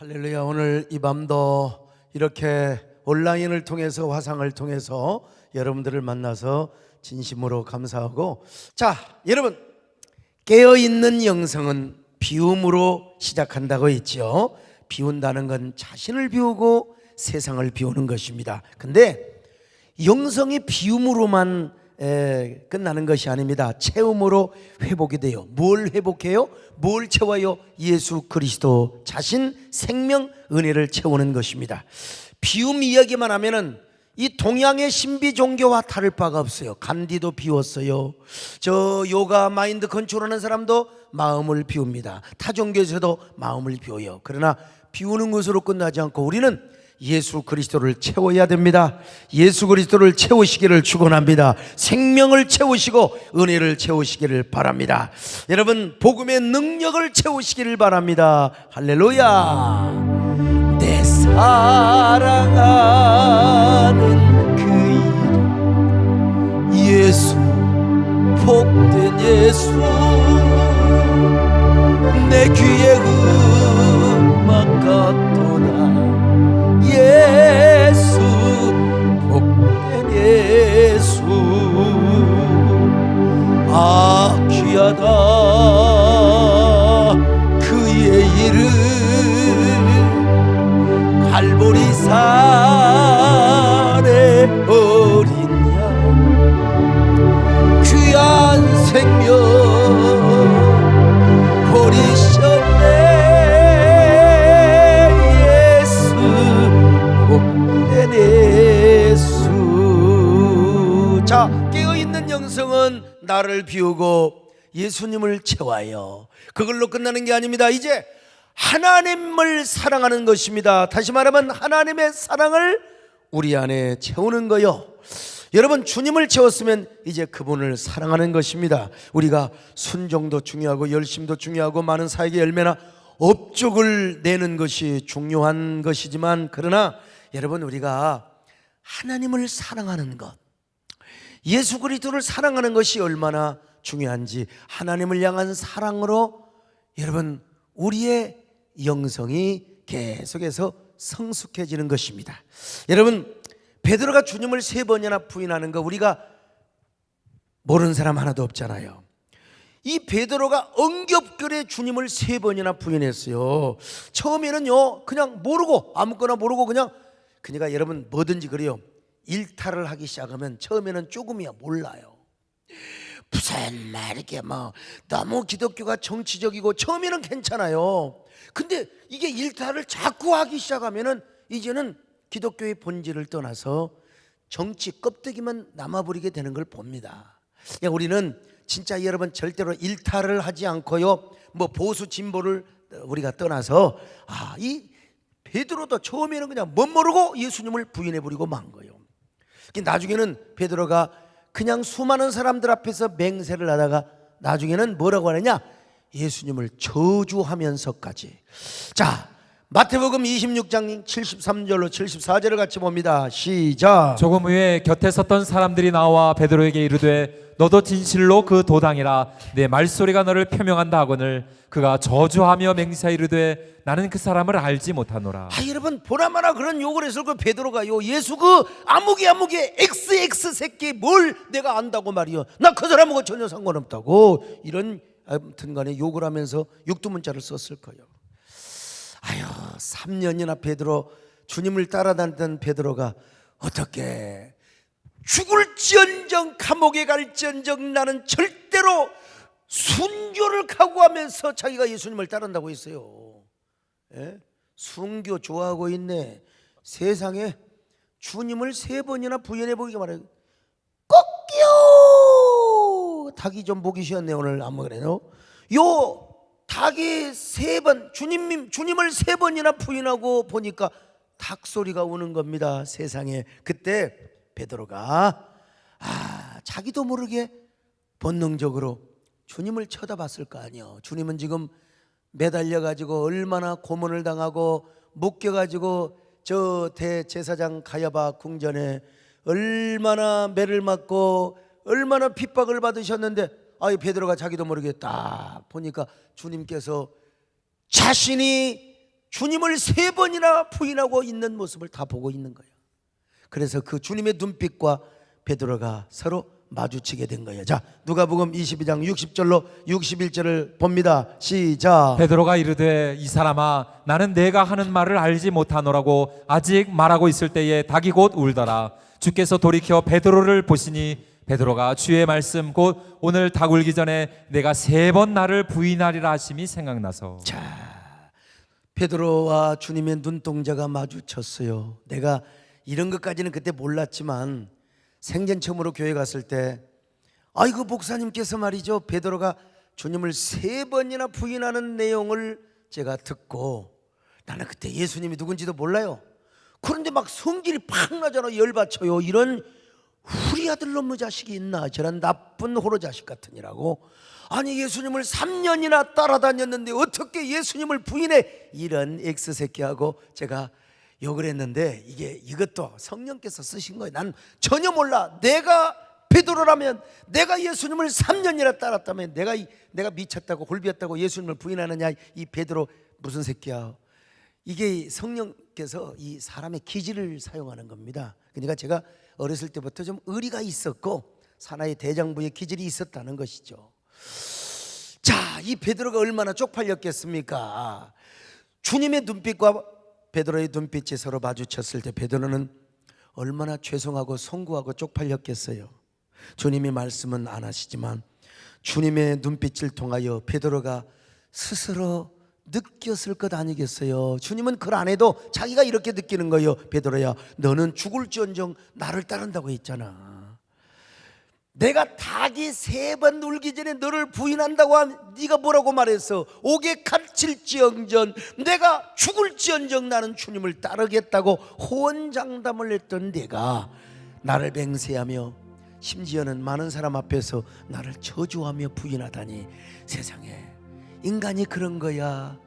할렐루야. 오늘 이 밤도 이렇게 온라인을 통해서 화상을 통해서 여러분들을 만나서 진심으로 감사하고, 자, 여러분, 깨어있는 영성은 비움으로 시작한다고 했죠. 비운다는 건 자신을 비우고 세상을 비우는 것입니다. 근데 영성이 비움으로만 끝나는 것이 아닙니다. 채움으로 회복이 돼요. 뭘 회복해요? 뭘 채워요? 예수 그리스도 자신 생명 은혜를 채우는 것입니다. 비움 이야기만 하면은 이 동양의 신비 종교와 다를 바가 없어요. 간디도 비웠어요. 저 요가 마인드 컨트롤하는 사람도 마음을 비웁니다. 타 종교에서도 마음을 비워요. 그러나 비우는 것으로 끝나지 않고 우리는 예수 그리스도를 채워야 됩니다. 예수 그리스도를 채우시기를 축원합니다. 생명을 채우시고 은혜를 채우시기를 바랍니다. 여러분, 복음의 능력을 채우시기를 바랍니다. 할렐루야. 내 사랑하는 그 이름 예수, 복된 예수, 내 귀에 음악 같도다. 예수, 복된 예수, 아 귀하다 그의 이름. 갈보리 산에 어린 양 귀한 생명 버리셨네. 예수. 자, 깨어있는 영성은 나를 비우고 예수님을 채워요. 그걸로 끝나는 게 아닙니다. 이제 하나님을 사랑하는 것입니다. 다시 말하면 하나님의 사랑을 우리 안에 채우는 거요. 여러분, 주님을 채웠으면 이제 그분을 사랑하는 것입니다. 우리가 순종도 중요하고 열심도 중요하고 많은 사역의 열매나 업적을 내는 것이 중요한 것이지만, 그러나 여러분, 우리가 하나님을 사랑하는 것, 예수 그리스도를 사랑하는 것이 얼마나 중요한지, 하나님을 향한 사랑으로 여러분 우리의 영성이 계속해서 성숙해지는 것입니다. 여러분, 베드로가 주님을 3번이나 부인하는 거 우리가 모르는 사람 하나도 없잖아요. 이 베드로가 엉겹결에 주님을 3번이나 부인했어요. 처음에는요 그냥 모르고, 아무거나 모르고 그러니까 여러분 뭐든지 그래요. 일탈을 하기 시작하면 처음에는 조금이야 몰라요. 무슨 말 이렇게 막 너무 기독교가 정치적이고 처음에는 괜찮아요. 근데 이게 일탈을 자꾸 하기 시작하면은 이제는 기독교의 본질을 떠나서 정치 껍데기만 남아버리게 되는 걸 봅니다. 우리는 진짜 여러분 절대로 일탈을 하지 않고요, 뭐 보수 진보를 우리가 떠나서 이 베드로도 처음에는 그냥 못 모르고 예수님을 부인해버리고 만 거예요. 나중에는 베드로가 그냥 수많은 사람들 앞에서 맹세를 하다가 나중에는 뭐라고 하느냐, 예수님을 저주하면서까지. 자, 마태복음 26장 73절로 74절을 같이 봅니다. 시작. 조금 후에 곁에 섰던 사람들이 나와 베드로에게 이르되 너도 진실로 그 도당이라 내 말소리가 너를 표명한다 하거늘 그가 저주하며 맹세하 이르되 나는 그 사람을 알지 못하노라. 여러분, 보나마나 그런 욕을 했을 거 베드로가요, 예수 그 아무개 XX 새끼 뭘 내가 안다고 말이요, 나 그 사람하고 전혀 상관없다고, 이런 아무튼 간에 욕을 하면서 육두문자를 썼을 거예요. 3년이나 베드로 주님을 따라다니던 베드로가 어떻게 죽을지언정 감옥에 갈지언정 나는 절대로 순교를 각오하면서 자기가 예수님을 따른다고 했어요. 순교 좋아하고 있네. 세상에 주님을 3번이나 부인해 보기가 말해요. 꺾여. 닭이 좀 보기 쉬웠네 오늘. 안 먹으래요. 요 닭이 3번 주님을 3번이나 부인하고 보니까 닭 소리가 우는 겁니다. 세상에. 그때 베드로가 자기도 모르게 본능적으로 주님을 쳐다봤을 거 아니에요. 주님은 지금 매달려 가지고 얼마나 고문을 당하고 묶여 가지고 저 대제사장 가야바 궁전에 얼마나 매를 맞고 얼마나 핍박을 받으셨는데, 베드로가 자기도 모르게 딱 보니까 주님께서 자신이 주님을 3번이나 부인하고 있는 모습을 다 보고 있는 거예요. 그래서 그 주님의 눈빛과 베드로가 서로 마주치게 된 거예요. 자, 누가복음 22장 60절로 61절을 봅니다. 시작. 베드로가 이르되 이 사람아 나는 내가 하는 말을 알지 못하노라고 아직 말하고 있을 때에 닭이 곧 울더라. 주께서 돌이켜 베드로를 보시니 베드로가 주의 말씀 곧 오늘 닭 울기 전에 내가 3번 나를 부인하리라 하심이 생각나서. 자, 베드로와 주님의 눈동자가 마주쳤어요. 내가 이런 것까지는 그때 몰랐지만 생전 처음으로 교회 갔을 때 아이고 목사님께서 말이죠, 베드로가 주님을 3번이나 부인하는 내용을 제가 듣고 나는 그때 예수님이 누군지도 몰라요. 그런데 막 성질이 팍 나잖아. 열받쳐요. 이런 우리 아들 놈의 자식이 있나, 저런 나쁜 호로 자식 같으니라고. 아니 예수님을 3년이나 따라다녔는데 어떻게 예수님을 부인해, 이런 X새끼하고 제가 욕을 했는데 이것도 성령께서 쓰신 거예요. 난 전혀 몰라. 내가 베드로라면, 내가 예수님을 3년이나 따랐다면 내가 미쳤다고 홀비였다고 예수님을 부인하느냐, 이 베드로 무슨 새끼야. 이게 성령께서 이 사람의 기질을 사용하는 겁니다. 그러니까 제가 어렸을 때부터 좀 의리가 있었고 사나이 대장부의 기질이 있었다는 것이죠. 자, 이 베드로가 얼마나 쪽팔렸겠습니까? 주님의 눈빛과 베드로의 눈빛이 서로 마주쳤을 때 베드로는 얼마나 죄송하고 송구하고 쪽팔렸겠어요. 주님이 말씀은 안 하시지만 주님의 눈빛을 통하여 베드로가 스스로 느꼈을 것 아니겠어요? 주님은 글 안 해도 자기가 이렇게 느끼는 거예요. 베드로야, 너는 죽을지언정 나를 따른다고 했잖아. 내가 닭이 3번 울기 전에 너를 부인한다고 하면 네가 뭐라고 말했어? 옥에 갇힐지언정 내가 죽을지언정 나는 주님을 따르겠다고 호언장담을 했던 내가 나를 맹세하며 심지어는 많은 사람 앞에서 나를 저주하며 부인하다니, 세상에 인간이 그런 거야.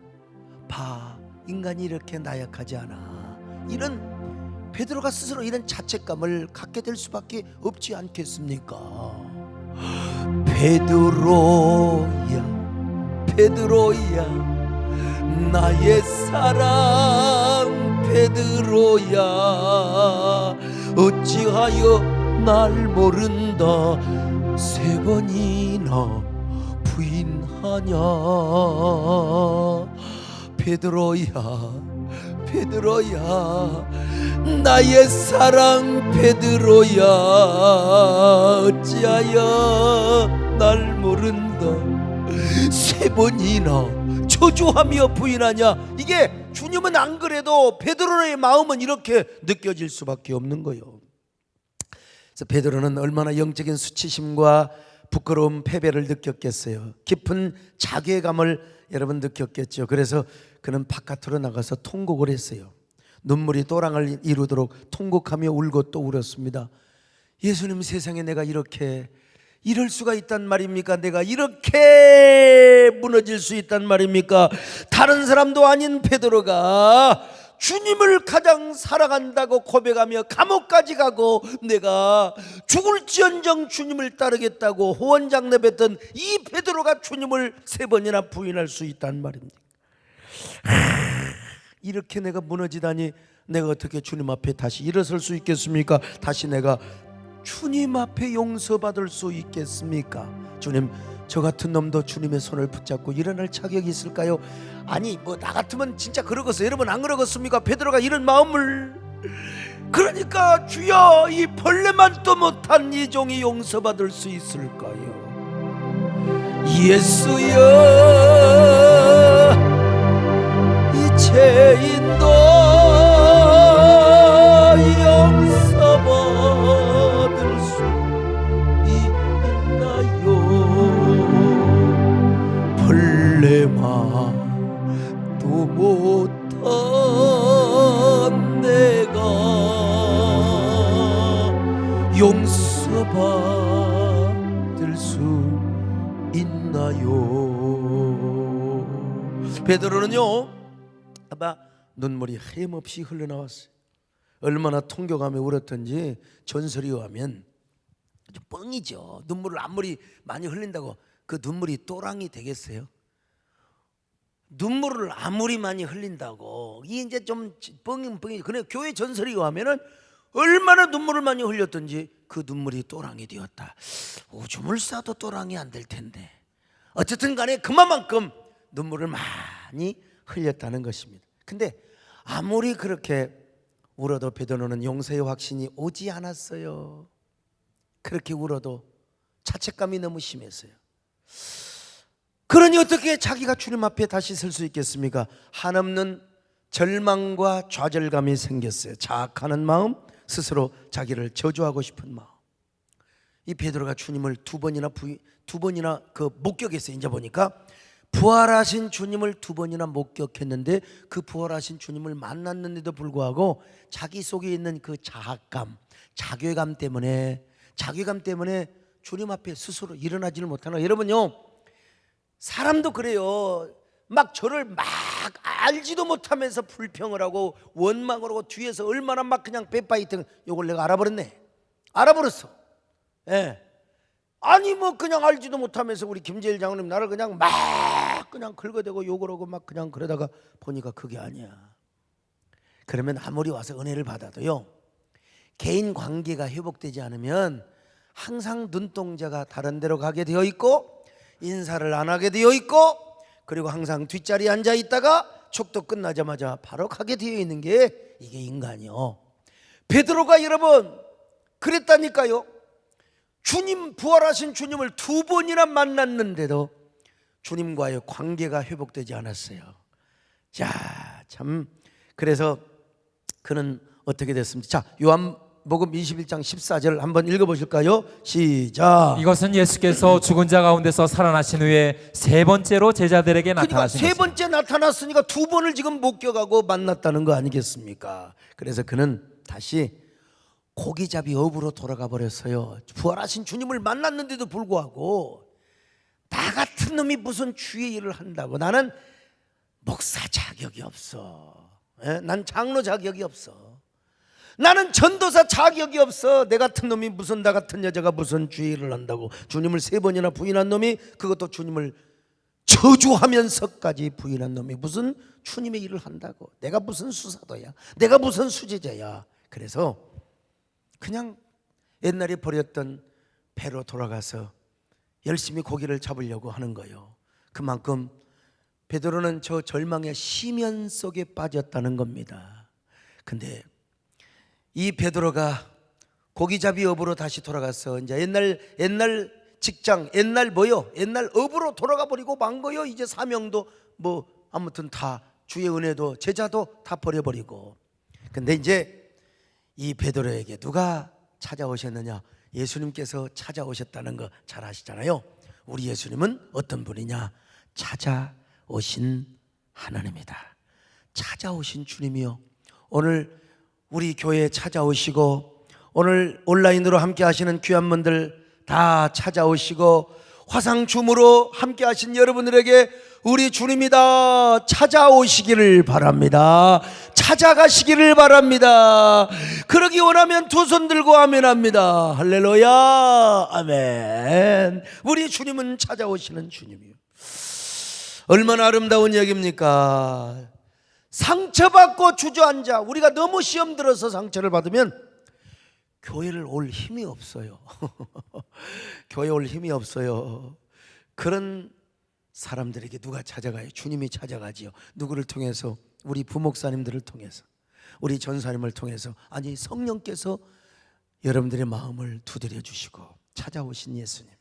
봐, 인간이 이렇게 나약하지 않아. 이런 베드로가 스스로 이런 자책감을 갖게 될 수밖에 없지 않겠습니까? 베드로야, 베드로야, 나의 사랑 베드로야, 어찌하여 날 모른다 3번이나 부인하냐. 베드로야, 베드로야, 나의 사랑 베드로야, 어찌하여 날 모른다 3번이나 저주하며 부인하냐. 이게 주님은 안 그래도 베드로의 마음은 이렇게 느껴질 수밖에 없는 거예요. 그래서 베드로는 얼마나 영적인 수치심과 부끄러움, 패배를 느꼈겠어요. 깊은 자괴감을 여러분 느꼈겠죠. 그래서 그는 바깥으로 나가서 통곡을 했어요. 눈물이 또랑을 이루도록 통곡하며 울고 또 울었습니다. 예수님, 세상에 내가 이렇게 이럴 수가 있단 말입니까? 내가 이렇게 무너질 수 있단 말입니까? 다른 사람도 아닌 베드로가 주님을 가장 사랑한다고 고백하며 감옥까지 가고 내가 죽을지언정 주님을 따르겠다고 호언장담했던 이 베드로가 주님을 3번이나 부인할 수 있단 말입니다. 이렇게 내가 무너지다니 내가 어떻게 주님 앞에 다시 일어설 수 있겠습니까? 다시 내가 주님 앞에 용서받을 수 있겠습니까? 주님, 저 같은 놈도 주님의 손을 붙잡고 일어날 자격이 있을까요? 아니 뭐 나 같으면 진짜 그러겠어요. 여러분 안 그러겠습니까? 베드로가 이런 마음을. 그러니까 주여, 이 벌레만도 못한 이 종이 용서받을 수 있을까요? 예수여, 이 죄인도 용서받을 수 있나요? 벌레만도 못한 내가 용서받을 수 있나요? 베드로는요 아마 눈물이 하염없이 흘러나왔어요. 얼마나 통곡하며 울었던지 전설에 의하면 뻥이죠. 눈물을 아무리 많이 흘린다고 그 눈물이 또랑이 되겠어요? 눈물을 아무리 많이 흘린다고 이게 이제 좀 뻥이 그래 교회 전설에 의하면은 얼마나 눈물을 많이 흘렸던지 그 눈물이 또랑이 되었다. 오줌을 싸도 또랑이 안 될 텐데 어쨌든 간에 그만큼 눈물을 많이 흘렸다는 것입니다. 근데 아무리 그렇게 울어도 베드로는 용서의 확신이 오지 않았어요. 그렇게 울어도 자책감이 너무 심했어요. 그러니 어떻게 자기가 주님 앞에 다시 설 수 있겠습니까? 한없는 절망과 좌절감이 생겼어요. 자학하는 마음, 스스로 자기를 저주하고 싶은 마음. 이 베드로가 주님을 두 번이나 그 목격했어요. 이제 보니까 부활하신 주님을 두 번이나 목격했는데 그 부활하신 주님을 만났는데도 불구하고 자기 속에 있는 그 자학감, 자괴감 때문에 주님 앞에 스스로 일어나지를 못하는 거예요. 여러분요, 사람도 그래요. 막 저를 막 알지도 못하면서 불평을 하고 원망을 하고 뒤에서 얼마나 막 그냥 백바이팅. 요걸 내가 알아버렸어. 예. 아니 뭐 그냥 알지도 못하면서 우리 김재일 장로님 나를 그냥 막 그냥 긁어대고 욕을 하고 막 그냥 그러다가 보니까 그게 아니야. 그러면 아무리 와서 은혜를 받아도요, 개인 관계가 회복되지 않으면 항상 눈동자가 다른 데로 가게 되어 있고 인사를 안 하게 되어 있고 그리고 항상 뒷자리에 앉아 있다가 축도 끝나자마자 바로 가게 되어 있는 게 이게 인간이요. 베드로가 여러분 그랬다니까요. 주님, 부활하신 주님을 두 번이나 만났는데도 주님과의 관계가 회복되지 않았어요. 자, 참 그래서 그는 어떻게 됐습니까? 자, 요한복음 21장 14절 한번 읽어보실까요? 시작. 이것은 예수께서 죽은 자 가운데서 살아나신 후에 세 번째로 제자들에게 그러니까 나타나신 세 것입니다. 번째 나타났으니까 두 번을 지금 목격하고 만났다는 거 아니겠습니까? 그래서 그는 다시 고기잡이 업으로 돌아가 버렸어요. 부활하신 주님을 만났는데도 불구하고 나 같은 놈이 무슨 주의 일을 한다고. 나는 목사 자격이 없어. 난 장로 자격이 없어. 나는 전도사 자격이 없어. 내 같은 놈이 무슨, 나 같은 여자가 무슨 주의 일을 한다고. 주님을 세 번이나 부인한 놈이, 그것도 주님을 저주하면서까지 부인한 놈이 무슨 주님의 일을 한다고. 내가 무슨 수사도야, 내가 무슨 수제자야. 그래서 그냥 옛날에 버렸던 배로 돌아가서 열심히 고기를 잡으려고 하는 거예요. 그만큼 베드로는 저 절망의 심연 속에 빠졌다는 겁니다. 근데 이 베드로가 고기잡이 업으로 다시 돌아가서 이제 옛날 직장, 옛날 업으로 돌아가 버리고 만 거요. 이제 사명도 뭐 아무튼 다 주의 은혜도 제자도 다 버려버리고. 근데 이제 이 베드로에게 누가 찾아오셨느냐? 예수님께서 찾아오셨다는 거 잘 아시잖아요. 우리 예수님은 어떤 분이냐? 찾아오신 하나님이다. 찾아오신 주님이요. 오늘 우리 교회에 찾아오시고 오늘 온라인으로 함께 하시는 귀한 분들 다 찾아오시고 화상줌으로 함께 하신 여러분들에게 우리 주님이 다 찾아오시기를 바랍니다. 찾아가시기를 바랍니다. 그러기 원하면 두 손 들고 아멘합니다. 할렐루야, 아멘. 우리 주님은 찾아오시는 주님이요. 얼마나 아름다운 얘기입니까? 상처받고 주저앉아 우리가 너무 시험 들어서 상처를 받으면 교회를 올 힘이 없어요. 교회 올 힘이 없어요. 그런 사람들에게 누가 찾아가요? 주님이 찾아가지요. 누구를 통해서? 우리 부목사님들을 통해서, 우리 전사님을 통해서, 아니 성령께서 여러분들의 마음을 두드려 주시고 찾아오신 예수님.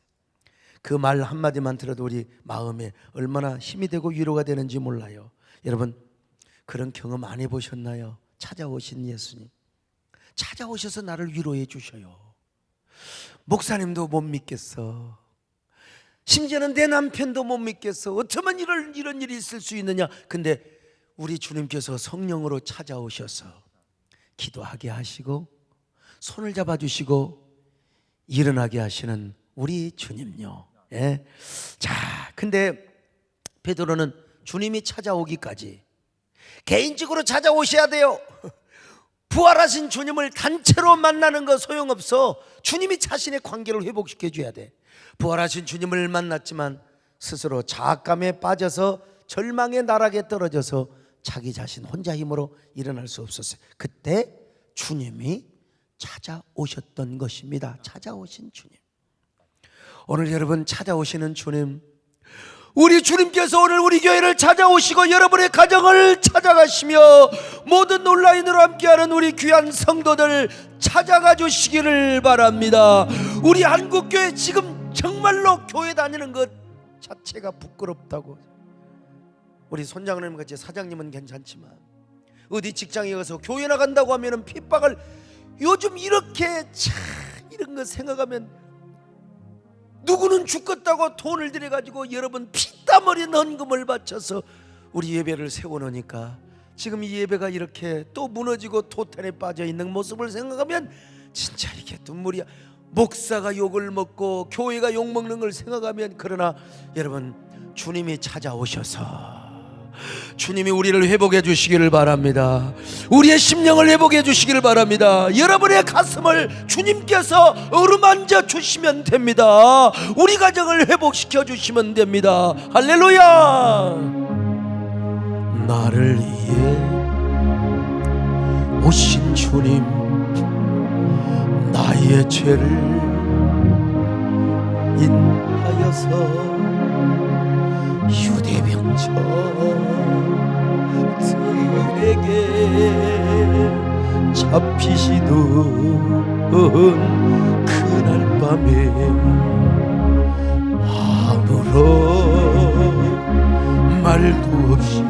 그 말 한마디만 들어도 우리 마음에 얼마나 힘이 되고 위로가 되는지 몰라요. 여러분 그런 경험 안 해보셨나요? 찾아오신 예수님, 찾아오셔서 나를 위로해 주셔요. 목사님도 못 믿겠어. 심지어는 내 남편도 못 믿겠어. 어쩌면 이런 일이 있을 수 있느냐. 근데 우리 주님께서 성령으로 찾아오셔서 기도하게 하시고 손을 잡아주시고 일어나게 하시는 우리 주님요. 예. 자, 근데 베드로는 주님이 찾아오기까지 개인적으로 찾아오셔야 돼요. 부활하신 주님을 단체로 만나는 거 소용없어. 주님이 자신의 관계를 회복시켜 줘야 돼. 부활하신 주님을 만났지만 스스로 자학감에 빠져서 절망의 나락에 떨어져서 자기 자신 혼자 힘으로 일어날 수 없었어요. 그때 주님이 찾아오셨던 것입니다. 찾아오신 주님. 오늘 여러분 찾아오시는 주님, 우리 주님께서 오늘 우리 교회를 찾아오시고 여러분의 가정을 찾아가시며 모든 온라인으로 함께하는 우리 귀한 성도들 찾아가 주시기를 바랍니다. 우리 한국교회 지금 정말로 교회 다니는 것 자체가 부끄럽다고. 우리 손장님 같이 사장님은 괜찮지만 어디 직장에 가서 교회 나간다고 하면 핍박을, 요즘 이렇게 참 이런 거 생각하면 누구는 죽겠다고 돈을 들여가지고 여러분 피땀 흘린 헌금을 바쳐서 우리 예배를 세워놓으니까 지금 이 예배가 이렇게 또 무너지고 토탄에 빠져있는 모습을 생각하면 진짜 이게 눈물이야. 목사가 욕을 먹고 교회가 욕먹는 걸 생각하면, 그러나 여러분 주님이 찾아오셔서 주님이 우리를 회복해 주시기를 바랍니다. 우리의 심령을 회복해 주시기를 바랍니다. 여러분의 가슴을 주님께서 어루만져 주시면 됩니다. 우리 가정을 회복시켜 주시면 됩니다. 할렐루야. 나를 위해 오신 주님, 나의 죄를 인하여서 유대병처럼 들에게 잡히시던 그날 밤에 아무런 말도 없이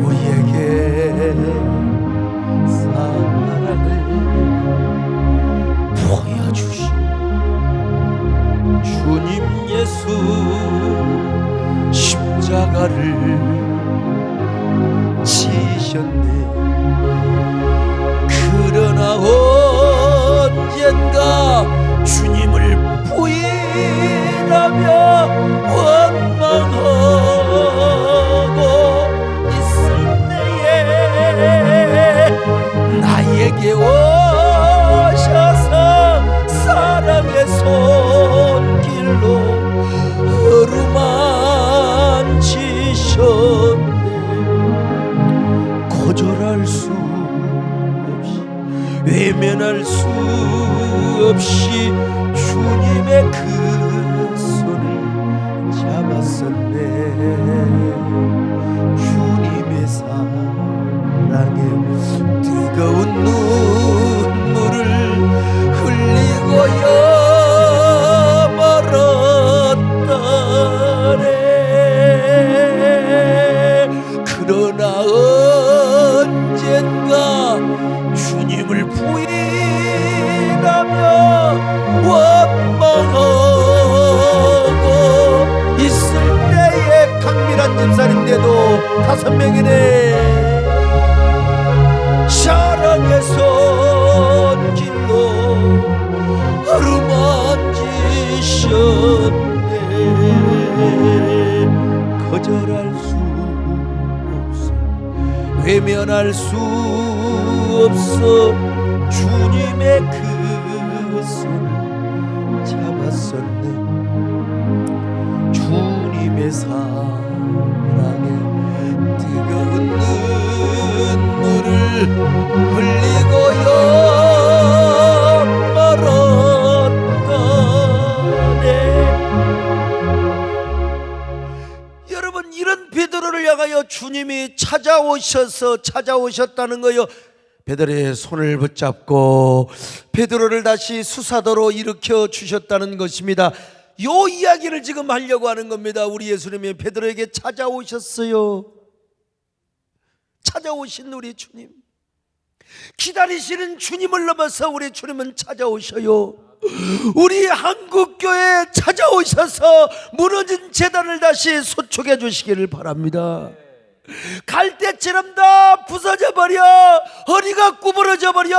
우리에게 사랑을 보여주신 주님 예수, 십자가를 지셨네. 그러나 언젠가 주님을 부인하며 원망하고 있을 때에 나에게 오셔서 사랑의 손길로 어루만지셨네. 거절할 수 없이 외면할 수 없이 주님의 그 손을 잡았었네. 주님의 사랑에 뜨거운 눈물을 흘리고요 말았다네. 그러나 언젠가 주님을 부인하며 원망하고 있을 때에 강밀한 집사님인데도 5명이네. 사랑의 손길로 어루만지셨네. 거절할 수 없어, 외면할 수 없어 주님의 그 손을 잡았었네. 주님의 사랑에 뜨거운 눈물을 흘리고요 말았다네. 여러분, 이런 베드로를 향하여 주님이 찾아오셨다는 거요. 베드로의 손을 붙잡고 베드로를 다시 수사도로 일으켜 주셨다는 것입니다. 요 이야기를 지금 하려고 하는 겁니다. 우리 예수님이 베드로에게 찾아오셨어요. 찾아오신 우리 주님, 기다리시는 주님을 넘어서 우리 주님은 찾아오셔요. 우리 한국교회에 찾아오셔서 무너진 재단을 다시 소축해 주시기를 바랍니다. 갈대처럼 다 부서져 버려, 허리가 구부러져 버려,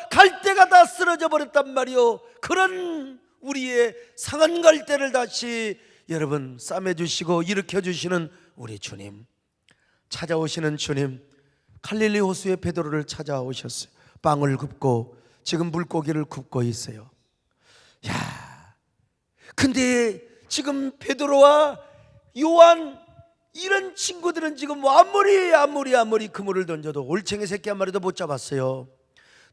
갈대가 다 쓰러져 버렸단 말이요. 그런 우리의 상한 갈대를 다시 여러분 싸매주시고 일으켜주시는 우리 주님, 찾아오시는 주님, 갈릴리 호수의 베드로를 찾아오셨어요. 빵을 굽고 지금 물고기를 굽고 있어요. 야, 근데 지금 베드로와 요한 이런 친구들은 지금 뭐 아무리 그물을 던져도 올챙이 새끼 한 마리도 못 잡았어요.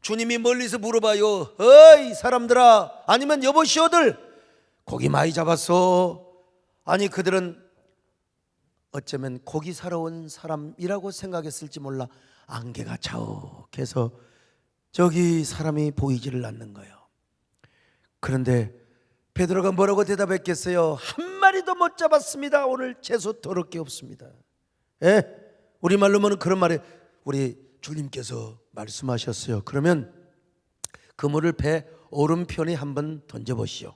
주님이 멀리서 물어봐요. 어이 사람들아, 아니면 여보시오들, 고기 많이 잡았어? 아니 그들은 어쩌면 고기 사러 온 사람이라고 생각했을지 몰라 안개가 자욱해서 저기 사람이 보이지를 않는 거예요. 그런데 베드로가 뭐라고 대답했겠어요? 한 마리도 못 잡았습니다. 오늘 채소 더럽게 없습니다. 예? 우리말로는 그런 말에 우리 주님께서 말씀하셨어요. 그러면 그물을 배 오른편에 한번 던져보시오.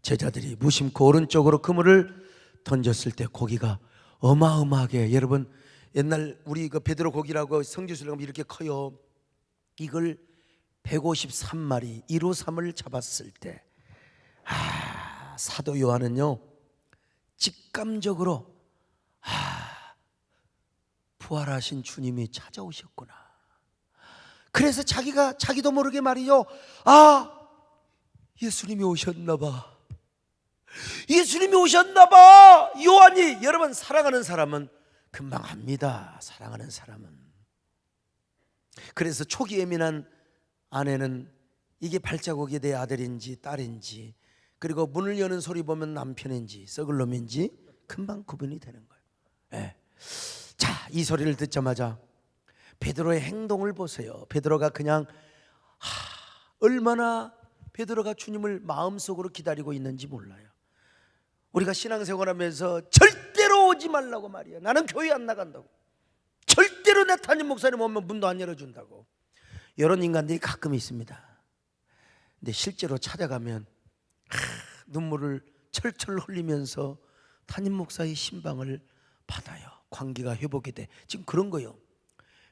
제자들이 무심코 오른쪽으로 그물을 던졌을 때 고기가 어마어마하게, 여러분 옛날 우리 그 베드로 고기라고 성지순례 가면 이렇게 커요. 이걸 153마리 153을 잡았을 때 사도 요한은요 직감적으로 부활하신 주님이 찾아오셨구나. 그래서 자기도 모르게 말이요, 예수님이 오셨나봐. 예수님이 오셨나봐. 요한이, 여러분 사랑하는 사람은 금방 압니다. 사랑하는 사람은. 그래서 초기 예민한 아내는 이게 발자국이 내 아들인지 딸인지, 그리고 문을 여는 소리 보면 남편인지 썩을 놈인지 금방 구분이 되는 거예요. 예. 자, 이 소리를 듣자마자 베드로의 행동을 보세요. 베드로가 그냥 얼마나 베드로가 주님을 마음속으로 기다리고 있는지 몰라요. 우리가 신앙생활하면서 절대로 오지 말라고 말이야. 나는 교회 안 나간다고. 절대로 내 담임 목사님 오면 문도 안 열어준다고. 이런 인간들이 가끔 있습니다. 근데 실제로 찾아가면 눈물을 철철 흘리면서 담임 목사의 신방을 받아요. 관계가 회복이 돼. 지금 그런 거요.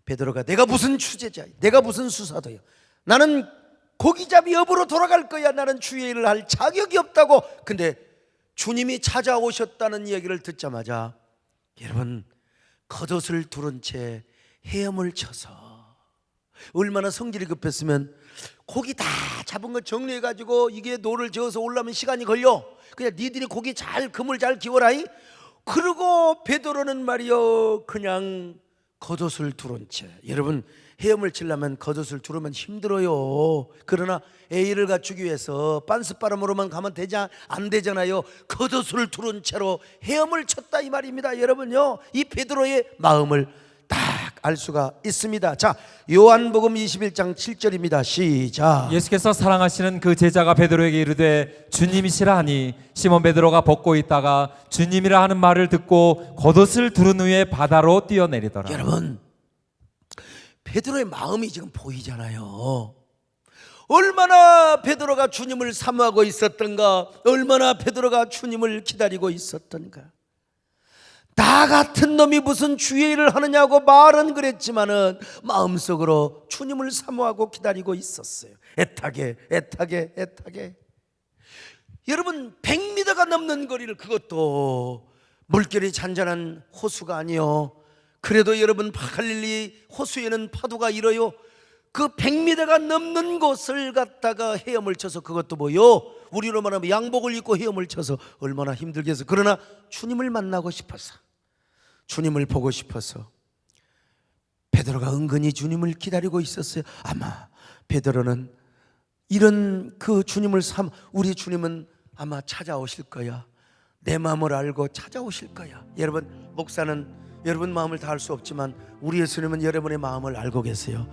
베드로가 내가 무슨 추제자, 내가 무슨 수사도요. 나는 고기잡이 업으로 돌아갈 거야. 나는 주의 일을 할 자격이 없다고. 근데 주님이 찾아오셨다는 얘기를 듣자마자 여러분 겉옷을 두른 채 헤엄을 쳐서, 얼마나 성질이 급했으면 고기 다 잡은 거 정리해가지고 이게 노를 저어서 올라오면 시간이 걸려. 그냥 니들이 고기 그물 잘 기워라이. 그리고 베드로는 말이요 그냥 겉옷을 두른 채. 여러분 헤엄을 치려면 겉옷을 두르면 힘들어요. 그러나 A를 갖추기 위해서 빤스바람으로만 가면 안 되잖아요. 겉옷을 두른 채로 헤엄을 쳤다 이 말입니다. 여러분요, 이 베드로의 마음을 딱 알 수가 있습니다. 자, 요한복음 21장 7절입니다. 시작. 예수께서 사랑하시는 그 제자가 베드로에게 이르되 주님이시라 하니 시몬 베드로가 벗고 있다가 주님이라 하는 말을 듣고 겉옷을 두른 후에 바다로 뛰어내리더라. 여러분 베드로의 마음이 지금 보이잖아요. 얼마나 베드로가 주님을 사모하고 있었던가, 얼마나 베드로가 주님을 기다리고 있었던가. 나 같은 놈이 무슨 주의 일을 하느냐고 말은 그랬지만은 마음속으로 주님을 사모하고 기다리고 있었어요. 애타게. 여러분 100m가 넘는 거리를, 그것도 물결이 잔잔한 호수가 아니요. 그래도 여러분 갈릴리 호수에는 파도가 일어요. 그 100m가 넘는 곳을 갖다가 헤엄을 쳐서, 그것도 뭐요? 우리로 말하면 양복을 입고 헤엄을 쳐서 얼마나 힘들겠어. 그러나 주님을 만나고 싶어서, 주님을 보고 싶어서 베드로가 은근히 주님을 기다리고 있었어요. 아마 베드로는 이런 그 주님을 우리 주님은 아마 찾아오실 거야. 내 마음을 알고 찾아오실 거야. 여러분 목사는 여러분 마음을 다 알 수 없지만 우리 예수님은 여러분의 마음을 알고 계세요.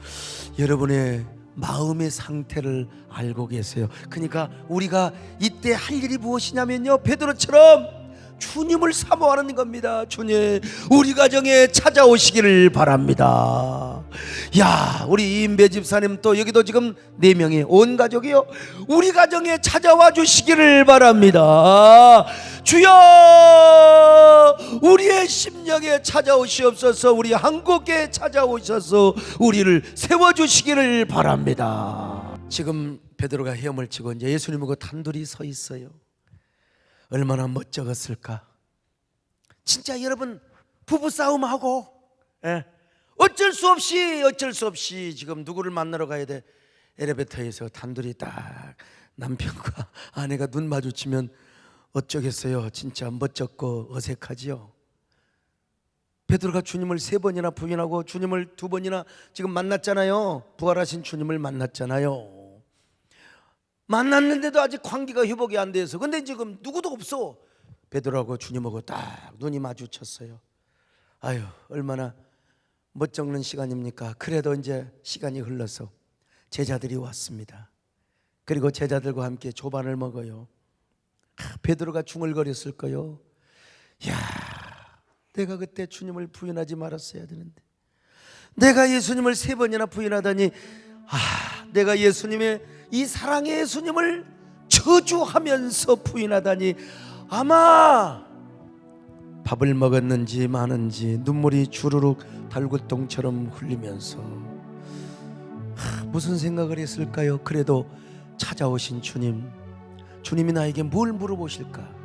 여러분의 마음의 상태를 알고 계세요. 그러니까 우리가 이때 할 일이 무엇이냐면요, 베드로처럼 주님을 사모하는 겁니다. 주님 우리 가정에 찾아오시기를 바랍니다. 야, 우리 이인배 집사님 또 여기도 지금 4명이 온 가족이요, 우리 가정에 찾아와 주시기를 바랍니다. 주여 우리의 심령에 찾아오시옵소서. 우리 한국에 찾아오셔서 우리를 세워주시기를 바랍니다. 지금 베드로가 헤엄을 치고 이제 예수님하고 단둘이 서 있어요. 얼마나 멋쩍었을까. 진짜 여러분 부부싸움하고 어쩔 수 없이 지금 누구를 만나러 가야 돼. 엘리베이터에서 단둘이 딱 남편과 아내가 눈 마주치면 어쩌겠어요. 진짜 멋쩍고 어색하지요. 베드로가 주님을 3번이나 부인하고 주님을 2번이나 지금 만났잖아요. 부활하신 주님을 만났잖아요. 만났는데도 아직 관계가 회복이 안 돼서. 근데 지금 누구도 없어. 베드로하고 주님하고 딱 눈이 마주쳤어요. 아유, 얼마나 멋쩍는 시간입니까? 그래도 이제 시간이 흘러서 제자들이 왔습니다. 그리고 제자들과 함께 조반을 먹어요. 베드로가 중얼거렸을 거요. 야, 내가 그때 주님을 부인하지 말았어야 되는데, 내가 예수님을 3번이나 부인하다니, 내가 예수님의 이 사랑의 예수님을 저주하면서 부인하다니, 아마 밥을 먹었는지 마는지 눈물이 주르륵 달구똥처럼 흘리면서 무슨 생각을 했을까요? 그래도 찾아오신 주님이 나에게 뭘 물어보실까?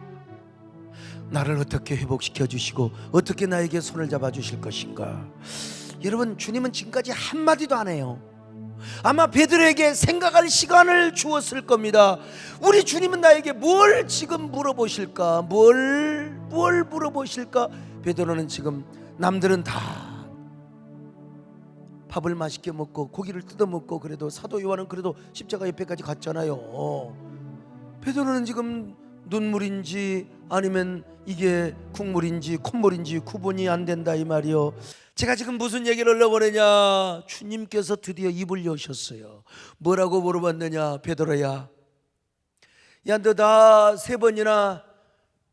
나를 어떻게 회복시켜 주시고 어떻게 나에게 손을 잡아 주실 것인가? 여러분, 주님은 지금까지 한마디도 안 해요. 아마 베드로에게 생각할 시간을 주었을 겁니다. 우리 주님은 나에게 뭘 지금 물어보실까? 뭘 물어보실까? 베드로는 지금, 남들은 다 밥을 맛있게 먹고 고기를 뜯어 먹고, 그래도 사도 요한은 그래도 십자가 옆에까지 갔잖아요. 베드로는 지금 눈물인지 아니면 이게 국물인지 콧물인지 구분이 안 된다 이 말이요. 제가 지금 무슨 얘기를 흘려보내냐? 주님께서 드디어 입을 여셨어요. 뭐라고 물어봤느냐? 베드로야, 야, 너 나 3번이나,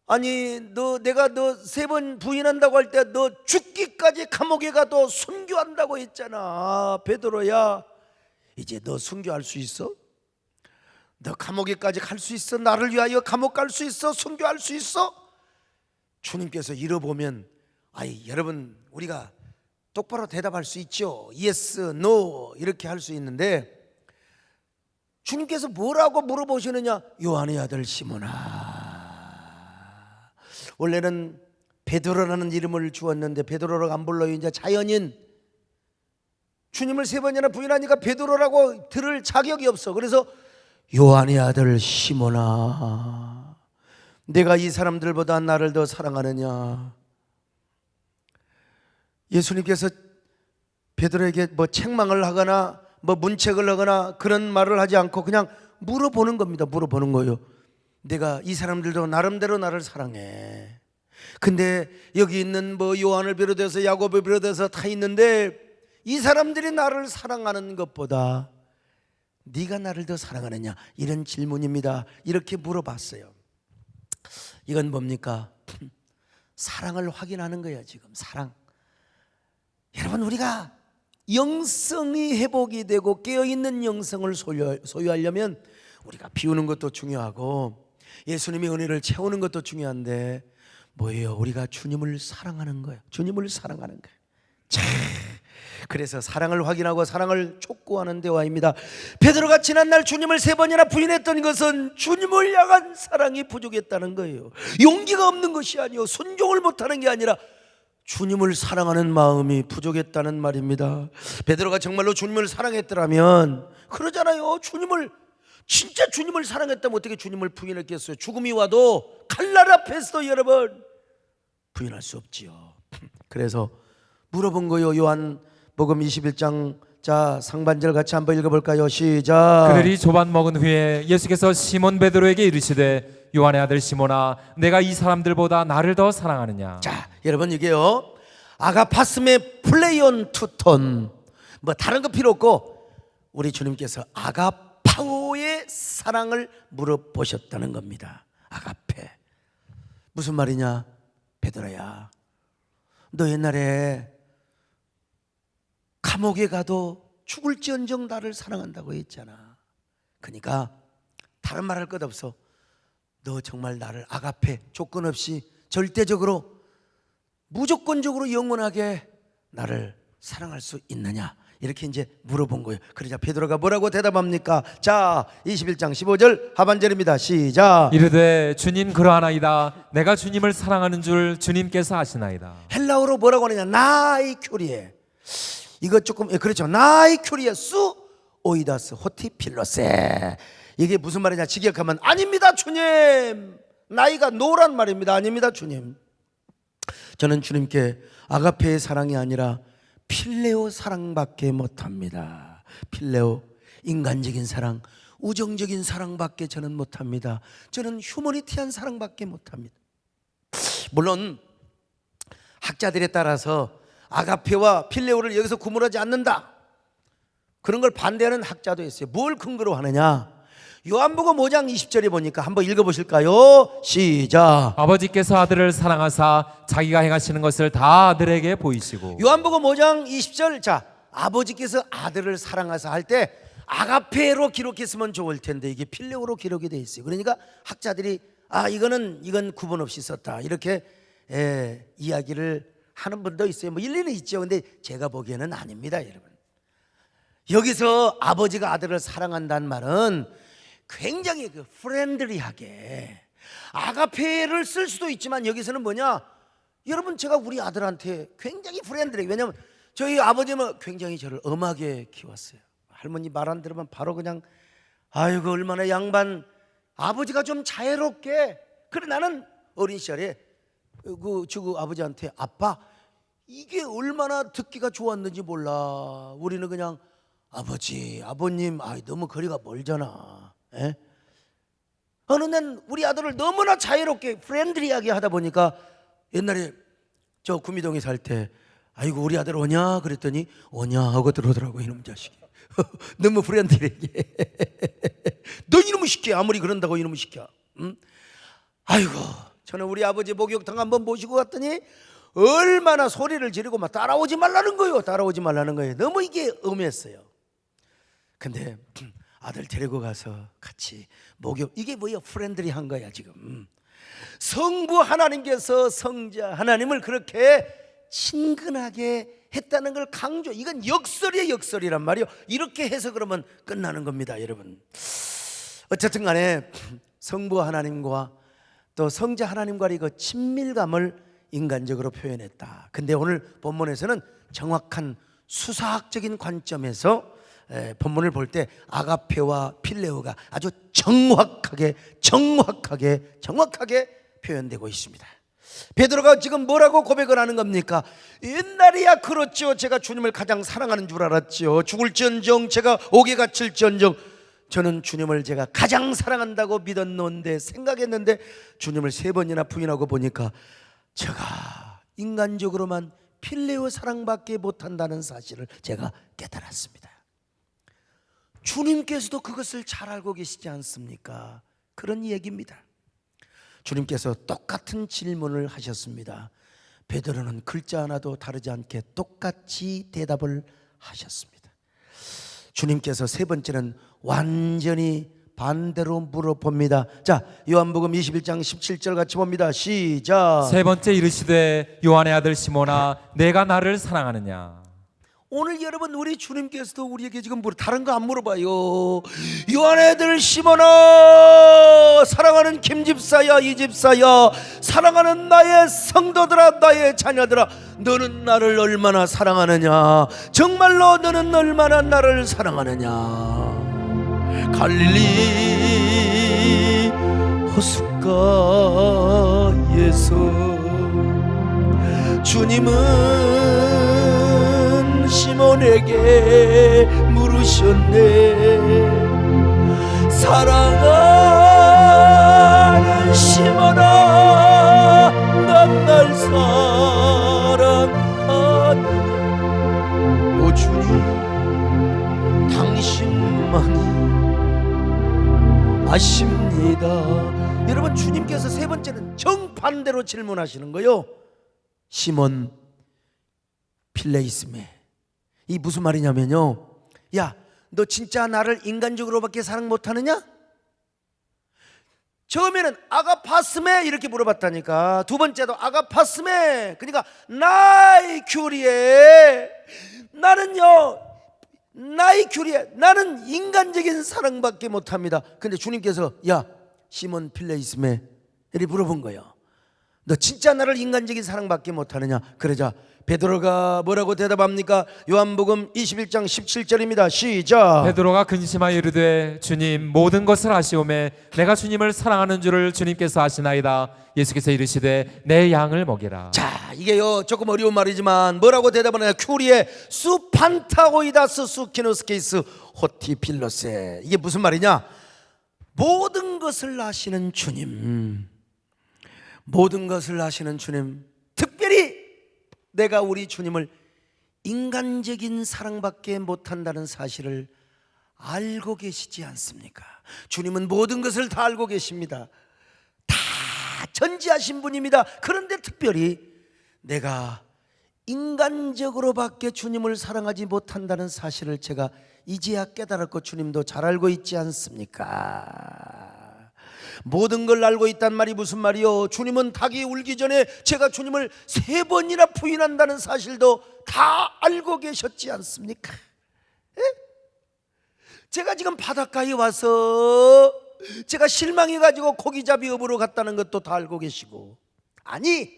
아니 내가 너 3번 부인한다고 할 때 너 죽기까지 감옥에 가도 순교한다고 했잖아. 베드로야, 이제 너 순교할 수 있어? 너 감옥에까지 갈 수 있어? 나를 위하여 감옥 갈 수 있어? 순교할 수 있어? 주님께서 이러보면, 여러분, 우리가 똑바로 대답할 수 있죠. yes, no 이렇게 할 수 있는데, 주님께서 뭐라고 물어보시느냐? 요한의 아들 시몬아. 원래는 베드로라는 이름을 주었는데 베드로라고 안 불러요. 이제 자연인, 주님을 3번이나 부인하니까 베드로라고 들을 자격이 없어. 그래서 요한의 아들 시몬아, 내가 이 사람들보다 나를 더 사랑하느냐? 예수님께서 베드로에게 뭐 책망을 하거나 뭐 문책을 하거나 그런 말을 하지 않고 그냥 물어보는 겁니다. 물어보는 거예요. 내가 이 사람들도 나름대로 나를 사랑해. 근데 여기 있는 뭐 요한을 비롯해서 야고보를 비롯해서 다 있는데, 이 사람들이 나를 사랑하는 것보다 네가 나를 더 사랑하느냐? 이런 질문입니다. 이렇게 물어봤어요. 이건 뭡니까? 사랑을 확인하는 거예요. 지금 사랑. 여러분, 우리가 영성이 회복이 되고 깨어있는 영성을 소유하려면 우리가 비우는 것도 중요하고 예수님의 은혜를 채우는 것도 중요한데, 뭐예요? 우리가 주님을 사랑하는 거예요. 주님을 사랑하는 거예요. 그래서 사랑을 확인하고 사랑을 촉구하는 대화입니다. 베드로가 지난날 주님을 3번이나 부인했던 것은 주님을 향한 사랑이 부족했다는 거예요. 용기가 없는 것이 아니요, 순종을 못하는 게 아니라 주님을 사랑하는 마음이 부족했다는 말입니다. 베드로가 정말로 주님을 사랑했더라면, 그러잖아요, 진짜 주님을 사랑했다면 어떻게 주님을 부인했겠어요? 죽음이 와도 칼날 앞에서도 여러분 부인할 수 없지요. 그래서 물어본 거요. 요한복음 21장, 자, 상반절 같이 한번 읽어볼까요? 시작. 그들이 조반 먹은 후에 예수께서 시몬 베드로에게 이르시되, 요한의 아들 시몬아, 내가 이 사람들보다 나를 더 사랑하느냐? 자, 여러분, 이게요, 아가파스메 플레이온 투톤, 뭐 다른 거 필요 없고 우리 주님께서 아가파오의 사랑을 물어보셨다는 겁니다. 아가페. 무슨 말이냐? 베드로야, 너 옛날에 감옥에 가도 죽을지언정 나를 사랑한다고 했잖아. 그러니까 다른 말 할 것 없어. 너 정말 나를 아가페, 조건 없이 절대적으로 무조건적으로 영원하게 나를 사랑할 수 있느냐? 이렇게 이제 물어본 거예요. 그러자 베드로가 뭐라고 대답합니까? 자, 21장 15절 하반절입니다. 시작. 이르되 주님 그러하나이다. 내가 주님을 사랑하는 줄 주님께서 아시나이다. 헬라어로 뭐라고 하느냐? 나이 큐리에. 이거 조금, 그렇죠. 나이 큐리에 수 오이다스 호티필로세. 이게 무슨 말이냐? 직역하면 아닙니다 주님, 나이가 노란 말입니다. 아닙니다 주님. 저는 주님께 아가페의 사랑이 아니라 필레오 사랑밖에 못합니다. 필레오, 인간적인 사랑, 우정적인 사랑밖에 저는 못합니다. 저는 휴머니티한 사랑밖에 못합니다. 물론 학자들에 따라서 아가페와 필레오를 여기서 구분하지 않는다, 그런 걸 반대하는 학자도 있어요. 뭘 근거로 하느냐? 요한복음 5장 20절에 보니까 한번 읽어보실까요? 시작. 아버지께서 아들을 사랑하사 자기가 행하시는 것을 다 아들에게 보이시고. 요한복음 5장 20절, 자, 아버지께서 아들을 사랑하사 할 때 아가페로 기록했으면 좋을 텐데 이게 필레오로 기록이 돼 있어요. 그러니까 학자들이 이건 구분 없이 썼다, 이렇게 이야기를 하는 분도 있어요. 뭐 일리는 있죠. 근데 제가 보기에는 아닙니다, 여러분. 여기서 아버지가 아들을 사랑한다는 말은 굉장히 프렌들리하게 아가페를 쓸 수도 있지만, 여기서는 뭐냐, 여러분, 제가 우리 아들한테 굉장히 프렌들리, 왜냐면 저희 아버지는 굉장히 저를 엄하게 키웠어요. 할머니 말 안 들으면 바로 그냥 아이고 얼마나 양반, 아버지가 좀 자애롭게. 그래, 나는 어린 시절에 그 아버지한테 아빠, 이게 얼마나 듣기가 좋았는지 몰라. 우리는 그냥 아버지, 아버님, 너무 거리가 멀잖아. 어느 날 우리 아들을 너무나 자유롭게 프렌들리하게 하다 보니까, 옛날에 저 구미동에 살 때 아이고 우리 아들 오냐 그랬더니 오냐 하고 들어오더라고, 이놈 자식이. 너무 프렌들리하게. 너 이놈의 시끼야, 아무리 그런다고 이놈의 시끼야. 응? 아이고, 저는 우리 아버지 목욕탕 한번 모시고 갔더니 얼마나 소리를 지르고 막 따라오지 말라는 거예요. 따라오지 말라는 거예요. 너무 이게 엄했어요. 근데 아들 데리고 가서 같이 목욕, 이게 뭐야, 프렌들리한 거야 지금. 성부 하나님께서 성자 하나님을 그렇게 친근하게 했다는 걸 강조, 이건 역설이에요, 역설이란 말이요. 이렇게 해서 그러면 끝나는 겁니다, 여러분. 어쨌든 간에 성부 하나님과 또 성자 하나님과의 그 친밀감을 인간적으로 표현했다. 근데 오늘 본문에서는 정확한 수사학적인 관점에서 본문을 볼 때 아가페와 필레오가 아주 정확하게 표현되고 있습니다. 베드로가 지금 뭐라고 고백을 하는 겁니까? 옛날이야 그렇죠, 제가 주님을 가장 사랑하는 줄 알았죠. 죽을지언정 제가 옥에 갇힐지언정 저는 주님을 제가 가장 사랑한다고 믿었는데, 생각했는데 주님을 3번이나 부인하고 보니까 제가 인간적으로만 필레오 사랑밖에 못한다는 사실을 제가 깨달았습니다. 주님께서도 그것을 잘 알고 계시지 않습니까? 그런 얘기입니다. 주님께서 똑같은 질문을 하셨습니다. 베드로는 글자 하나도 다르지 않게 똑같이 대답을 하셨습니다. 주님께서 3번째는 완전히 반대로 물어봅니다. 자, 요한복음 21장 17절 같이 봅니다. 시작. 3번째 이르시되 요한의 아들 시몬아 내가 나를 사랑하느냐. 오늘 여러분, 우리 주님께서도 우리에게 지금 다른 거 안 물어봐요. 요한의 아들 시몬아, 사랑하는 김집사야, 이집사야, 사랑하는 나의 성도들아, 나의 자녀들아, 너는 나를 얼마나 사랑하느냐? 정말로 너는 얼마나 나를 사랑하느냐? 갈릴리 호숫가에서 주님은 시몬에게 물으셨네. 사랑하는 시몬아, 난 날 사랑하느냐? 오 주님, 당신만이 아십니다. 여러분, 주님께서 3번째는 정반대로 질문하시는 거예요. 시몬 필레이스메, 이 무슨 말이냐면요, 야, 너 진짜 나를 인간적으로밖에 사랑 못하느냐? 처음에는 아가파스메 이렇게 물어봤다니까. 2번째도 아가파스메, 그러니까 나의 규리에, 나의 규리에 나는 인간적인 사랑밖에 못합니다. 근데 주님께서 야, 시몬 필레이스메 이렇게 물어본 거예요. 너 진짜 나를 인간적인 사랑밖에 못하느냐? 그러자 베드로가 뭐라고 대답합니까? 요한복음 21장 17절입니다. 시작. 베드로가 근심하여 이르되 주님 모든 것을 아시오매 내가 주님을 사랑하는 줄을 주님께서 아시나이다. 예수께서 이르시되 내 양을 먹이라. 자, 이게요 조금 어려운 말이지만 뭐라고 대답하느냐? 큐리에 수판타고이다스 수키노스케이스 호티필로세. 이게 무슨 말이냐? 모든 것을 아시는 주님, 모든 것을 아시는 주님, 특별히 내가 우리 주님을 인간적인 사랑밖에 못한다는 사실을 알고 계시지 않습니까? 주님은 모든 것을 다 알고 계십니다. 다 전지하신 분입니다. 그런데 특별히 내가 인간적으로밖에 주님을 사랑하지 못한다는 사실을 제가 이제야 깨달았고 주님도 잘 알고 있지 않습니까? 모든 걸 알고 있단 말이 무슨 말이요? 주님은 닭이 울기 전에 제가 주님을 3번이나 부인한다는 사실도 다 알고 계셨지 않습니까? 에? 제가 지금 바닷가에 와서 제가 실망해가지고 고기잡이업으로 갔다는 것도 다 알고 계시고, 아니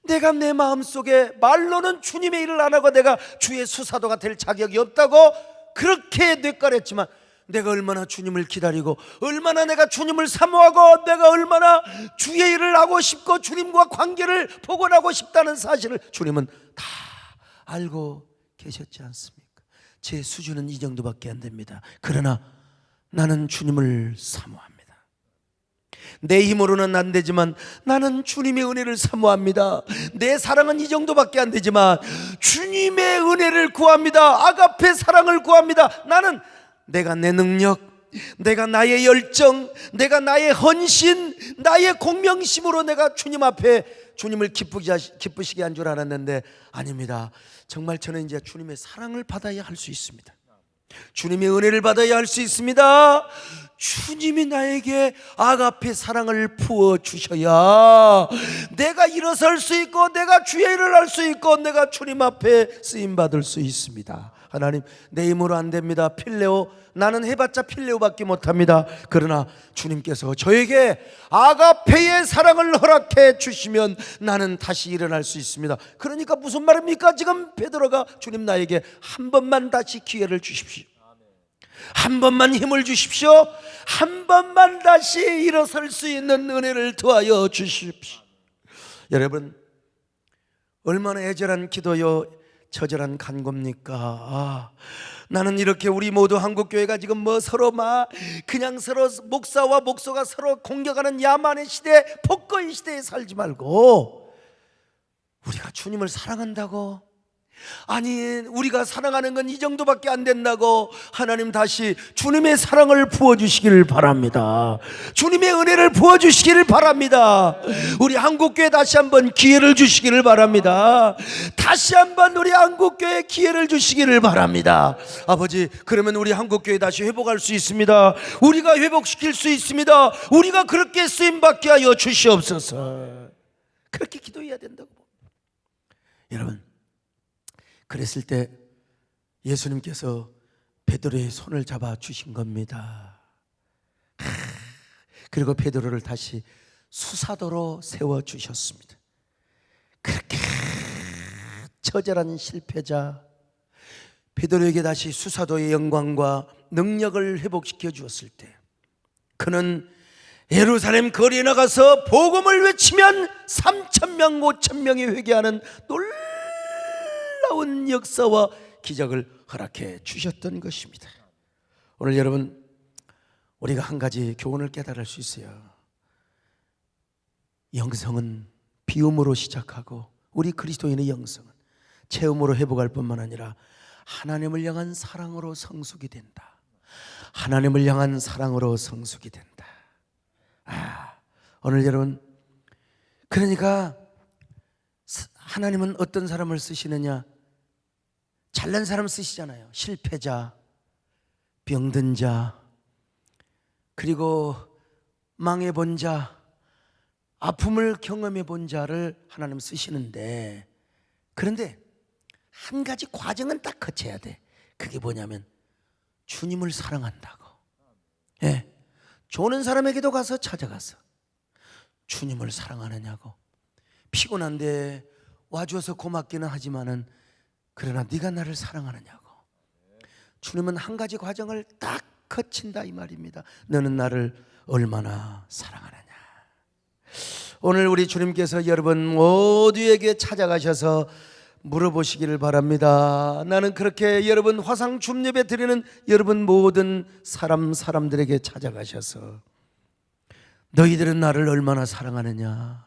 내가 내 마음속에 말로는 주님의 일을 안 하고 내가 주의 수사도가 될 자격이 없다고 그렇게 뇌까렸지만, 내가 얼마나 주님을 기다리고 얼마나 내가 주님을 사모하고 내가 얼마나 주의 일을 하고 싶고 주님과 관계를 복원하고 싶다는 사실을 주님은 다 알고 계셨지 않습니까? 제 수준은 이 정도밖에 안 됩니다. 그러나 나는 주님을 사모합니다. 내 힘으로는 안 되지만 나는 주님의 은혜를 사모합니다. 내 사랑은 이 정도밖에 안 되지만 주님의 은혜를 구합니다. 아가페 사랑을 구합니다. 나는 내가 내 능력, 내가 나의 열정, 내가 나의 헌신, 나의 공명심으로 내가 주님 앞에 주님을 기쁘시게 한 줄 알았는데 아닙니다. 정말 저는 이제 주님의 사랑을 받아야 할 수 있습니다. 주님의 은혜를 받아야 할 수 있습니다. 주님이 나에게 아가페 사랑을 부어 주셔야 내가 일어설 수 있고 내가 주의 일을 할 수 있고 내가 주님 앞에 쓰임 받을 수 있습니다. 하나님, 내 힘으로 안 됩니다. 필레오, 나는 해봤자 필레오밖에 못합니다. 그러나 주님께서 저에게 아가페의 사랑을 허락해 주시면 나는 다시 일어날 수 있습니다. 그러니까 무슨 말입니까? 지금 베드로가 주님 나에게 한 번만 다시 기회를 주십시오. 한 번만 힘을 주십시오. 한 번만 다시 일어설 수 있는 은혜를 더하여 주십시오. 여러분, 얼마나 애절한 기도요, 처절한 간구입니까? 나는 이렇게 우리 모두 한국교회가 지금 뭐 서로 그냥 서로 목사와 목소가 서로 공격하는 야만의 시대, 폭거의 시대에 살지 말고 우리가 주님을 사랑한다고, 아니 우리가 사랑하는 건 이 정도밖에 안 된다고 하나님 다시 주님의 사랑을 부어주시기를 바랍니다. 주님의 은혜를 부어주시기를 바랍니다. 우리 한국교회 다시 한번 기회를 주시기를 바랍니다. 다시 한번 우리 한국교회 기회를 주시기를 바랍니다. 아버지, 그러면 우리 한국교회 다시 회복할 수 있습니다. 우리가 회복시킬 수 있습니다. 우리가 그렇게 쓰임받게 하여 주시옵소서. 그렇게 기도해야 된다고. 여러분, 그랬을 때 예수님께서 베드로의 손을 잡아 주신 겁니다. 그리고 베드로를 다시 수사도로 세워 주셨습니다. 그렇게 처절한 실패자 베드로에게 다시 수사도의 영광과 능력을 회복시켜 주었을 때 그는 예루살렘 거리에 나가서 복음을 외치면 3,000명 5,000명이 회개하는 놀라운 역사와 기적을 허락해 주셨던 것입니다. 오늘 여러분, 우리가 한 가지 교훈을 깨달을 수 있어요. 영성은 비움으로 시작하고 우리 그리스도인의 영성은 체험으로 회복할 뿐만 아니라 하나님을 향한 사랑으로 성숙이 된다. 하나님을 향한 사랑으로 성숙이 된다. 오늘 여러분, 그러니까 하나님은 어떤 사람을 쓰시느냐? 잘난 사람 쓰시잖아요. 실패자, 병든 자, 그리고 망해본 자, 아픔을 경험해 본 자를 하나님 쓰시는데, 그런데 한 가지 과정은 딱 거쳐야 돼. 그게 뭐냐면 주님을 사랑한다고. 조는 사람에게도 가서 찾아가서 주님을 사랑하느냐고, 피곤한데 와줘서 고맙기는 하지만은 그러나 네가 나를 사랑하느냐고. 주님은 한 가지 과정을 딱 거친다 이 말입니다. 너는 나를 얼마나 사랑하느냐. 오늘 우리 주님께서 여러분 모두에게 찾아가셔서 물어보시기를 바랍니다. 나는 그렇게 여러분 화상 춤예배 드리는 여러분 모든 사람들에게 찾아가셔서 너희들은 나를 얼마나 사랑하느냐.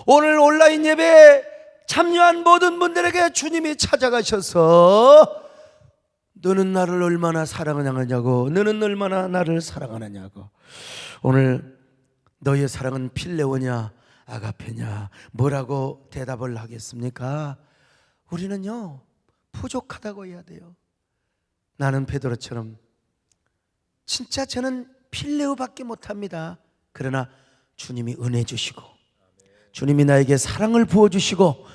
오늘 온라인 예배에 참여한 모든 분들에게 주님이 찾아가셔서 너는 나를 얼마나 사랑하느냐고, 너는 얼마나 나를 사랑하느냐고. 오늘 너의 사랑은 필레오냐 아가페냐 뭐라고 대답을 하겠습니까? 우리는요 부족하다고 해야 돼요. 나는 베드로처럼 진짜 저는 필레오밖에 못합니다. 그러나 주님이 은혜 주시고 주님이 나에게 사랑을 부어주시고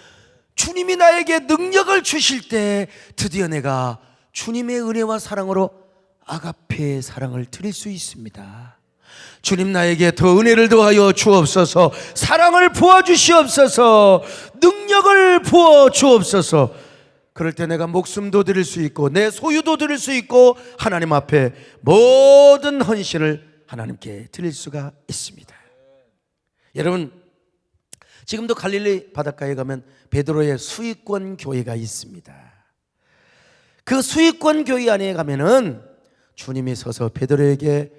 주님이 나에게 능력을 주실 때 드디어 내가 주님의 은혜와 사랑으로 아가페의 사랑을 드릴 수 있습니다. 주님 나에게 더 은혜를 더하여 주옵소서, 사랑을 부어주시옵소서, 능력을 부어주옵소서. 그럴 때 내가 목숨도 드릴 수 있고 내 소유도 드릴 수 있고 하나님 앞에 모든 헌신을 하나님께 드릴 수가 있습니다. 여러분 지금도 갈릴리 바닷가에 가면 베드로의 수익권 교회가 있습니다. 그 수익권 교회 안에 가면은 주님이 서서 베드로에게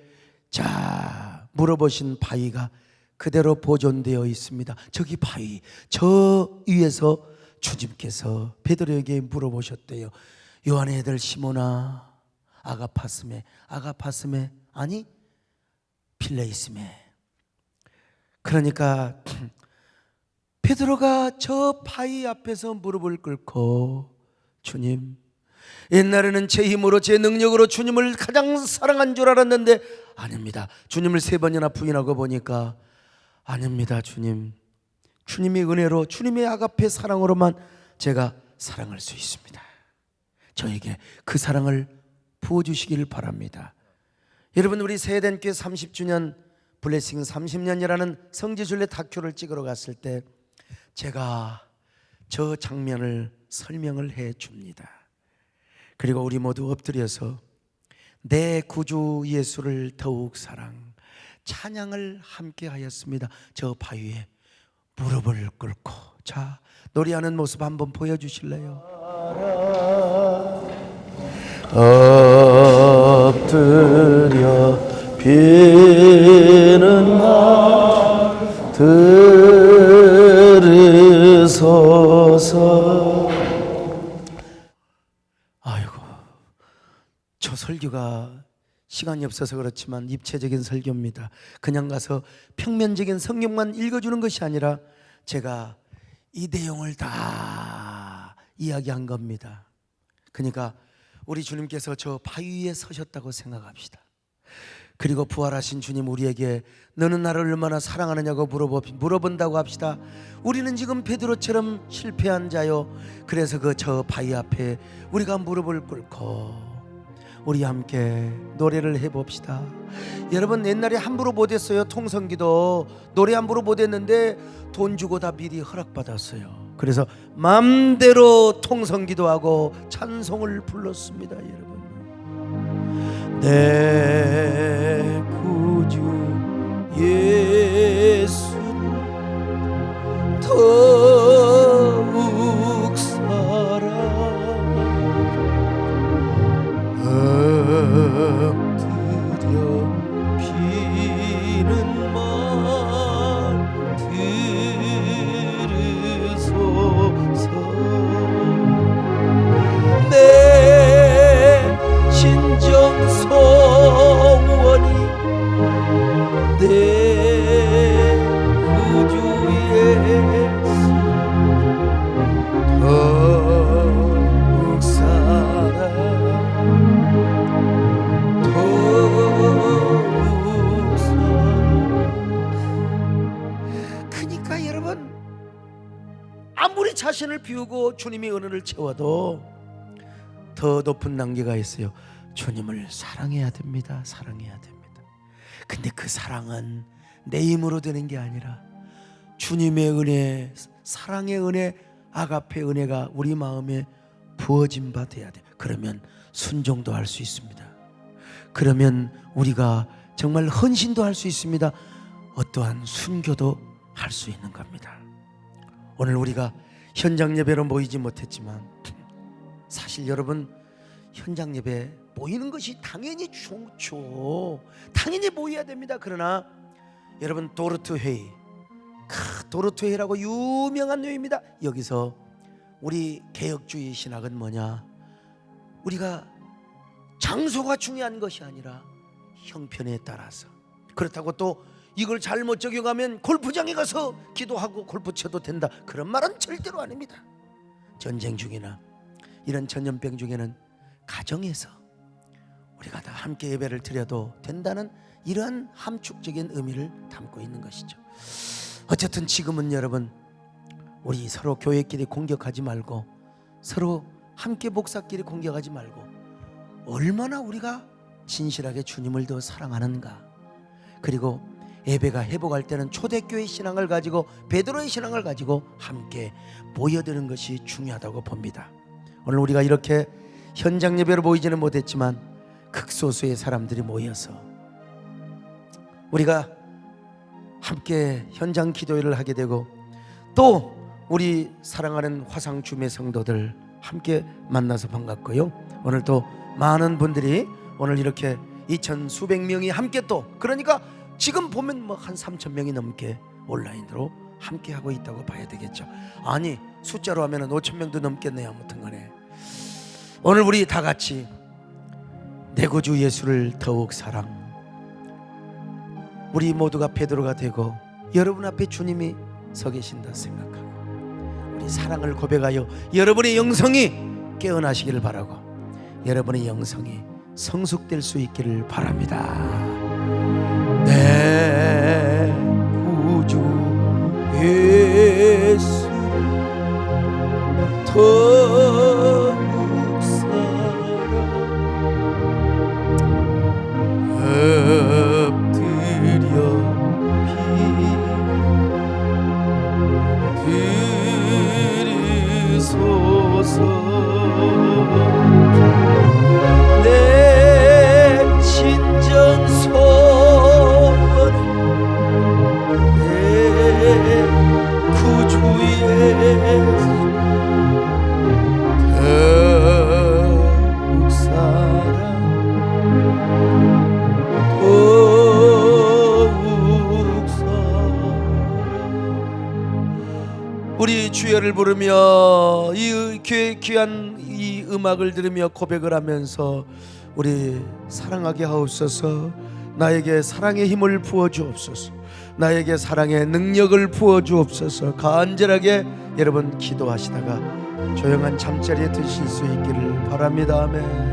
자 물어보신 바위가 그대로 보존되어 있습니다. 저기 바위 저 위에서 주님께서 베드로에게 물어보셨대요. 요한의 아들 시몬아 아가파스메 아니 필레이스메. 그러니까 베드로가 저 바위 앞에서 무릎을 꿇고 주님, 옛날에는 제 힘으로 제 능력으로 주님을 가장 사랑한 줄 알았는데 아닙니다. 주님을 3번이나 부인하고 보니까 아닙니다. 주님, 주님의 은혜로 주님의 아가페 사랑으로만 제가 사랑할 수 있습니다. 저에게 그 사랑을 부어주시기를 바랍니다. 여러분 우리 세대교회 30주년 블레싱 30년이라는 성지순례 다큐를 찍으러 갔을 때 제가 저 장면을 설명을 해 줍니다. 그리고 우리 모두 엎드려서 내 구주 예수를 더욱 사랑 찬양을 함께 하였습니다. 저 바위에 무릎을 꿇고 자 노래하는 모습 한번 보여주실래요? 엎드려 비는 날 들으소서. 아이고 저 설교가 시간이 없어서 그렇지만 입체적인 설교입니다. 그냥 가서 평면적인 성경만 읽어주는 것이 아니라 제가 이 내용을 다 이야기한 겁니다. 그러니까 우리 주님께서 저 바위 위에 서셨다고 생각합시다. 그리고 부활하신 주님 우리에게 너는 나를 얼마나 사랑하느냐고 물어본다고 합시다. 우리는 지금 베드로처럼 실패한 자요. 그래서 그 저 바위 앞에 우리가 무릎을 꿇고 우리 함께 노래를 해봅시다. 여러분 옛날에 함부로 못했어요. 통성기도 노래 함부로 못했는데 돈 주고 다 미리 허락받았어요. 그래서 마음대로 통성기도 하고 찬송을 불렀습니다. 여러분 내 구주 예수 더욱 사랑 엎드려 비는 말 들으소서. 내 진정 소원이 내 구주 예수 더욱 사랑 그러니까 여러분 아무리 자신을 비우고 주님의 은혜를 채워도 더 높은 단계가 있어요. 주님을 사랑해야 됩니다. 사랑해야 됩니다. 근데 그 사랑은 내 힘으로 되는 게 아니라 주님의 은혜, 사랑의 은혜, 아가페 은혜가 우리 마음에 부어진 바 돼야 돼. 그러면 순종도 할 수 있습니다. 그러면 우리가 정말 헌신도 할 수 있습니다. 어떠한 순교도 할 수 있는 겁니다. 오늘 우리가 현장 예배로 모이지 못했지만 사실 여러분 현장 예배 모이는 것이 당연히 좋죠. 당연히 모여야 됩니다. 그러나 여러분 도르트 회의, 도르트 회의라고 유명한 회의입니다. 여기서 우리 개혁주의 신학은 뭐냐? 우리가 장소가 중요한 것이 아니라 형편에 따라서, 그렇다고 또 이걸 잘못 적용하면 골프장에 가서 기도하고 골프 쳐도 된다, 그런 말은 절대로 아닙니다. 전쟁 중이나 이런 전염병 중에는 가정에서 우리가 다 함께 예배를 드려도 된다는 이러한 함축적인 의미를 담고 있는 것이죠. 어쨌든 지금은 여러분 우리 서로 교회끼리 공격하지 말고, 서로 함께 목사끼리 공격하지 말고, 얼마나 우리가 진실하게 주님을 더 사랑하는가, 그리고 예배가 회복할 때는 초대교회 신앙을 가지고, 베드로의 신앙을 가지고 함께 모여드는 것이 중요하다고 봅니다. 오늘 우리가 이렇게 현장 예배로 모이지는 못했지만 극소수의 사람들이 모여서 우리가 함께 현장 기도회를 하게 되고, 또 우리 사랑하는 화상 주매 성도들 함께 만나서 반갑고요. 오늘 또 많은 분들이 오늘 이렇게 2천 수백 명이 함께, 또 그러니까 지금 보면 뭐 한 3천 명이 넘게 온라인으로 함께 하고 있다고 봐야 되겠죠. 아니 숫자로 하면 5천 명도 넘겠네요. 아무튼 간에 오늘 우리 다 같이 내 구주 예수를 더욱 사랑, 우리 모두가 베드로가 되고 여러분 앞에 주님이 서 계신다 생각하고 우리 사랑을 고백하여 여러분의 영성이 깨어나시기를 바라고, 여러분의 영성이 성숙될 수 있기를 바랍니다. 내 구주 예수 더욱 사랑, 엎드려 드리소서. 내 진정 소원, 내 구주 예수 더욱 사랑, 더욱 사랑. 우리 주여를 부르며 이 귀한 이 음악을 들으며 고백을 하면서 우리 사랑하게 하옵소서. 나에게 사랑의 힘을 부어 주옵소서. 나에게 사랑의 능력을 부어 주옵소서. 간절하게 여러분 기도하시다가 조용한 잠자리에 드실 수 있기를 바랍니다. 아멘.